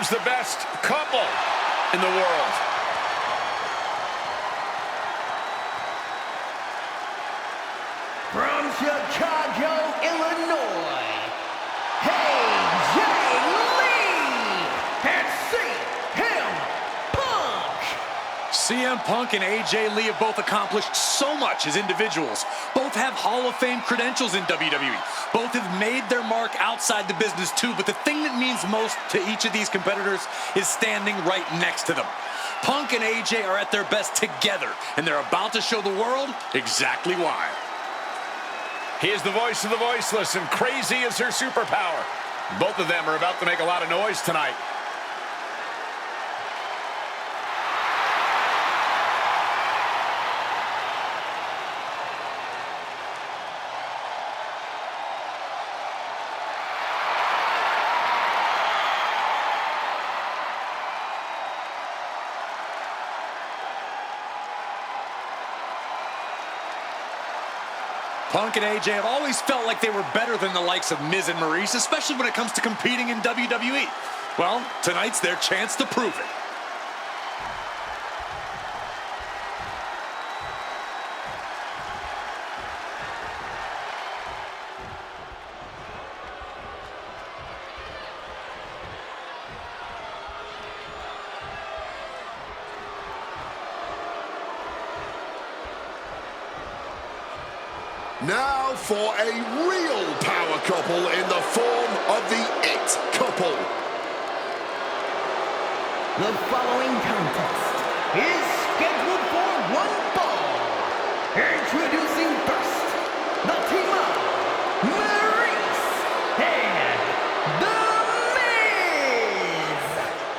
Perhaps the best couple in the world. From Chicago, Illinois, AJ Lee and CM Punk. CM Punk and AJ Lee have both accomplished so much as individuals. Both have Hall of Fame credentials in WWE. Both have made their mark outside the business too, but the thing that means most to each of these competitors is standing right next to them. Punk and AJ are at their best together, and they're about to show the world exactly why. He is the voice of the voiceless, and crazy is her superpower. Both of them are about to make a lot of noise tonight. Punk and AJ have always felt like they were better than the likes of Miz and Maryse, especially when it comes to competing in WWE. Well, tonight's their chance to prove it. Now for a real power couple in the form of the It Couple. The following contest is scheduled for one fall. Introducing first, the team of Maryse and The Miz.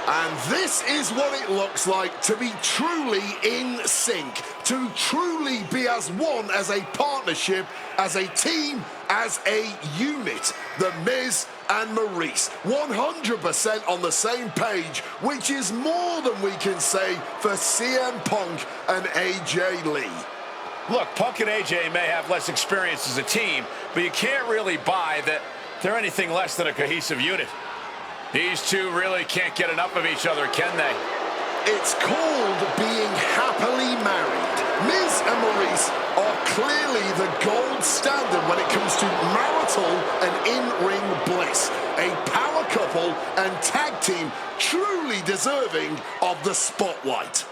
And this is what it looks like to be truly in sync, to truly be as one, as a partnership, as a team, as a unit. The Miz and Maryse, 100% on the same page, which is more than we can say for CM Punk and AJ Lee. Look, Punk and AJ may have less experience as a team, but you can't really buy that they're anything less than a cohesive unit. These two really can't get enough of each other, can they? It's called being happily married. Miz and Maryse are clearly the gold standard when it comes to marital and in-ring bliss. A power couple and tag team truly deserving of the spotlight.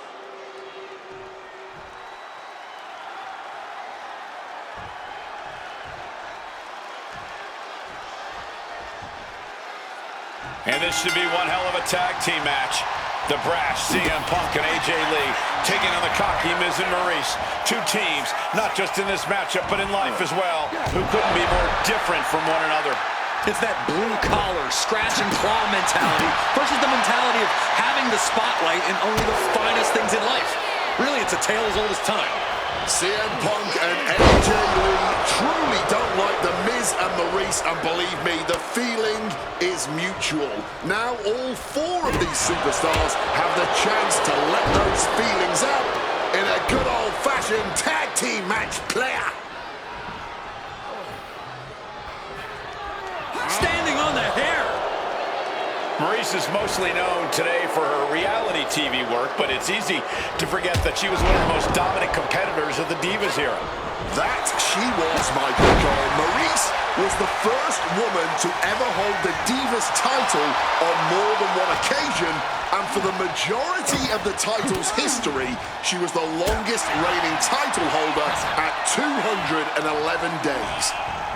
And this should be one hell of a tag team match. The brash CM Punk and AJ Lee taking on the cocky Miz and Maryse. Two teams, not just in this matchup, but in life as well, who couldn't be more different from one another. It's that blue-collar, scratch-and-claw mentality versus the mentality of having the spotlight in only the finest things in life. Really, it's a tale as old as time. CM Punk and AJ Lee truly don't like the Miz and Maryse, and believe me, the feeling is mutual. Now all four of these superstars have the chance to let those feelings out in a good old-fashioned tag team match player. Standing on the hair. Maryse is mostly known today for her reality TV work, but it's easy to forget that she was one of the most dominant competitors of the Divas era. That she was, my good girl. Maryse was the first woman to ever hold the Divas title on more than one occasion, and for the majority of the title's history, she was the longest reigning title holder at 211 days.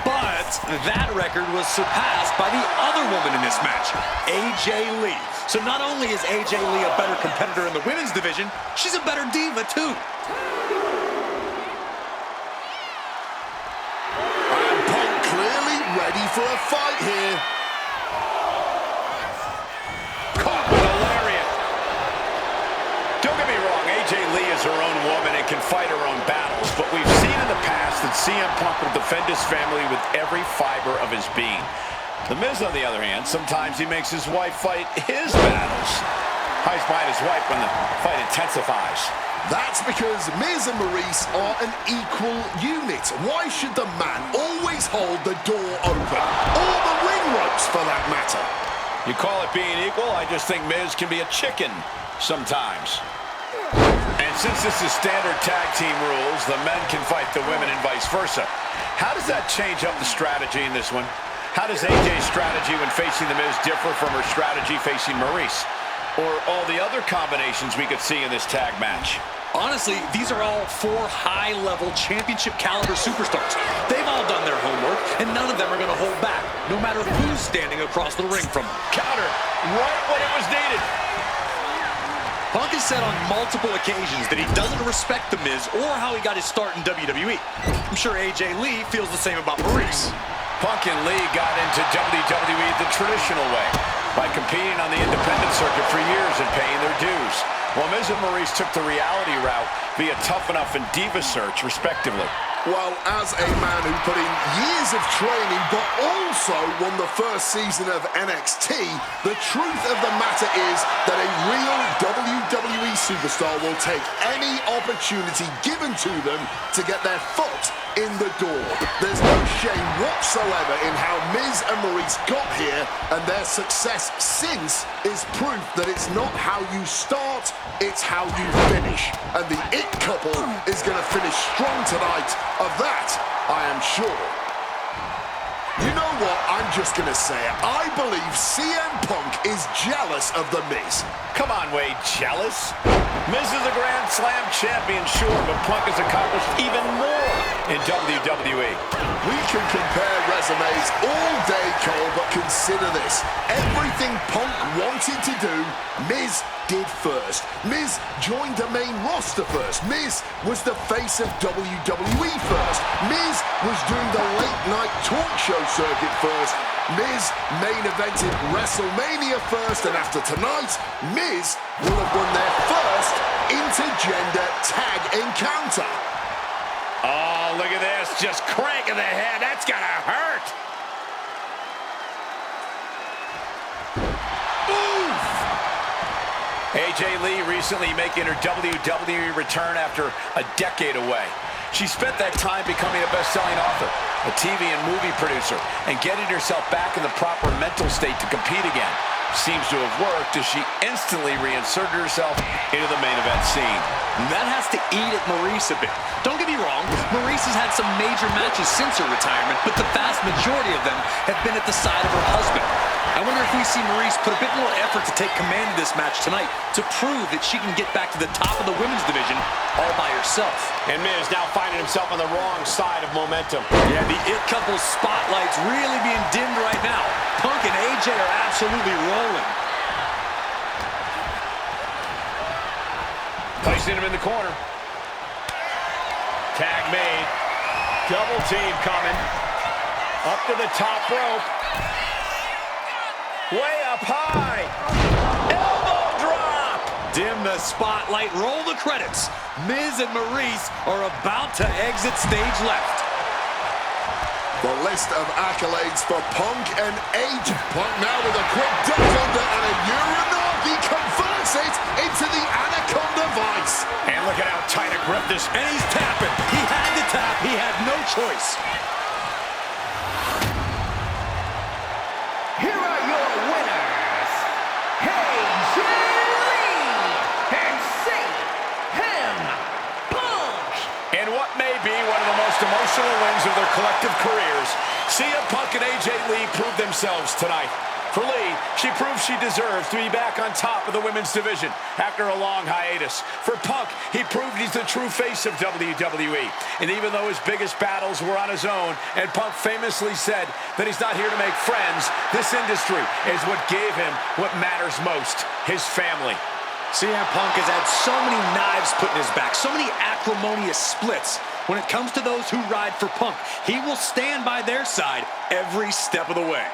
But that record was surpassed by the other woman in this match, AJ Lee. So not only is AJ Lee a better competitor in the women's division, she's a better diva too. And Punk clearly ready for a fight here. Caught with a lariat. Don't get me wrong, AJ Lee is her own woman and can fight her own battles, but we've seen in the past that CM Punk will defend his family with every fiber of his being. The Miz, on the other hand, sometimes he makes his wife fight his battles. Hides behind his wife when the fight intensifies. That's because Miz and Maryse are an equal unit. Why should the man always hold the door open? Or the ring ropes, for that matter? You call it being equal, I just think Miz can be a chicken sometimes. And since this is standard tag team rules, the men can fight the women and vice versa. How does that change up the strategy in this one? How does AJ's strategy when facing the Miz differ from her strategy facing Maryse? Or all the other combinations we could see in this tag match? Honestly, these are all 4 high-level championship-caliber superstars. They've all done their homework, and none of them are going to hold back, no matter who's standing across the ring from them. Counter right when it was needed. Punk has said on multiple occasions that he doesn't respect The Miz or how he got his start in WWE. I'm sure AJ Lee feels the same about Maryse. Punk and Lee got into WWE the traditional way, by competing on the independent circuit for years and paying their dues, while Miz and Maryse took the reality route via Tough Enough and Diva Search, respectively. Well, as a man who put in years of training but also won the first season of NXT, the truth of the matter is that a real WWE superstar will take any opportunity given to them to get their foot in the door. There's no shame whatsoever in how Miz and Maryse got here, and their success since is proof that it's not how you start, it's how you finish. And the It couple is going to finish strong tonight. Of that, I am sure. You know what? I'm just going to say it. I believe CM Punk is jealous of The Miz. Come on, Wade, jealous? Miz is a Grand Slam champion, sure, but Punk has accomplished even more in WWE. We can compare resumes all day, Cole, but consider this. Everything Punk wanted to do, Miz did first. Miz joined the main roster first. Miz was the face of WWE first. Miz was doing the late-night talk show circuit first. Miz main evented WrestleMania first, and after tonight, Miz will have won their first intergender tag encounter. Oh, look at this, just cranking the head. That's gonna hurt. AJ Lee recently making her WWE return after a decade away. She spent that time becoming a best-selling author, a TV and movie producer, and getting herself back in the proper mental state to compete again. Seems to have worked as she instantly reinserted herself into the main event scene. That has to eat at Maryse a bit. Don't get me wrong, Maryse has had some major matches since her retirement, but the vast majority of them have been at the side of her husband. I wonder if we see Maryse put a bit more effort to take command of this match tonight to prove that she can get back to the top of the women's division all by herself. And Miz now finding himself on the wrong side of momentum. Yeah, the It couple's spotlight's really being dimmed right now. Punk and AJ are absolutely rolling. Placing him in the corner. Tag made. Double team coming. Up to the top rope. Way up high. Elbow drop. Dim the spotlight, roll the credits. Miz and Maryse are about to exit stage left. The list of accolades for Punk and AJ. Punk now with a quick duck under and a Uranagi converts it into the Anaconda Vice. And look at how tight a grip this. And he's tapping. He had to tap. He had no choice. Here are your winners, AJ Lee and CM Punk. And what may be one of the most emotional wins of their collective careers, CM Punk and AJ Lee proved themselves tonight. For Lee, she proved she deserves to be back on top of the women's division after a long hiatus. For Punk, he proved he's the true face of WWE. And even though his biggest battles were on his own, and Punk famously said that he's not here to make friends, this industry is what gave him what matters most, his family. CM Punk has had so many knives put in his back, so many acrimonious splits. When it comes to those who ride for Punk, he will stand by their side every step of the way.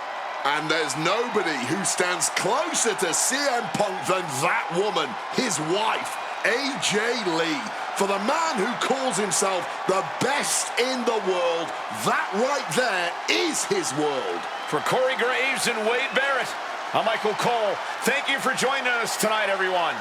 And there's nobody who stands closer to CM Punk than that woman, his wife, AJ Lee. For the man who calls himself the best in the world, that right there is his world. For Corey Graves and Wade Barrett, I'm Michael Cole. Thank you for joining us tonight, everyone.